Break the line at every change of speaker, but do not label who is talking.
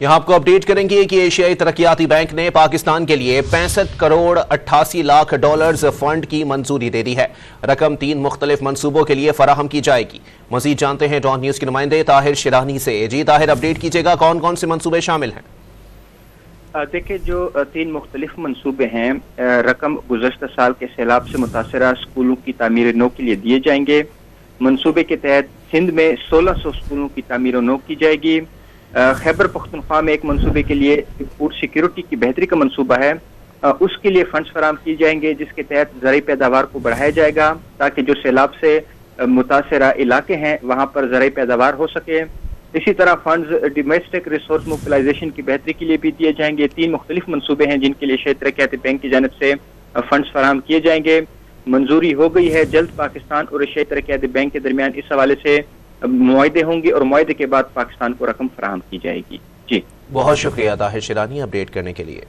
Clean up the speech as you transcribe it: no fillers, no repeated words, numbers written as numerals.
یہاں آپ کو اپڈیٹ کریں گے کہ ایشیائی ترقیاتی بینک نے پاکستان کے لیے 65 کروڑ 88 لاکھ ڈالرز فنڈ کی منظوری دے دی ہے۔ رقم 3 مختلف منصوبوں کے لیے فراہم کی جائے گی۔ مزید جانتے ہیں ڈان نیوز کے نمائندے طاہر شیرانی سے۔ جی طاہر، اپڈیٹ کیجئے گا کون کون سے منصوبے شامل ہیں؟
دیکھیں، جو 3 مختلف منصوبے ہیں، رقم گزشتہ سال کے سیلاب سے متاثرہ اسکولوں کی تعمیر نو کے لیے دیے جائیں گے۔ منصوبے کے تحت سندھ میں 1600 اسکولوں کی تعمیر نو کی جائے گی۔ خیبر پختونخوا میں ایک منصوبے کے لیے فوڈ سیکیورٹی کی بہتری کا منصوبہ ہے، اس کے لیے فنڈز فراہم کی جائیں گے، جس کے تحت زرعی پیداوار کو بڑھایا جائے گا تاکہ جو سیلاب سے متاثرہ علاقے ہیں وہاں پر زرعی پیداوار ہو سکے۔ اسی طرح فنڈز ڈومیسٹک ریسورس موبلائزیشن کی بہتری کے لیے بھی دیے جائیں گے۔ 3 مختلف منصوبے ہیں جن کے لیے ایشیائی ترقیاتی بینک کی جانب سے فنڈز فراہم کیے جائیں گے۔ منظوری ہو گئی ہے، جلد پاکستان اور ایشیائی ترقیاتی بینک کے درمیان اس حوالے سے معاہدے ہوں گے اور معاہدے کے بعد پاکستان کو رقم فراہم کی جائے گی۔ جی
بہت شکریہ طاہر شیرانی اپڈیٹ کرنے کے لیے۔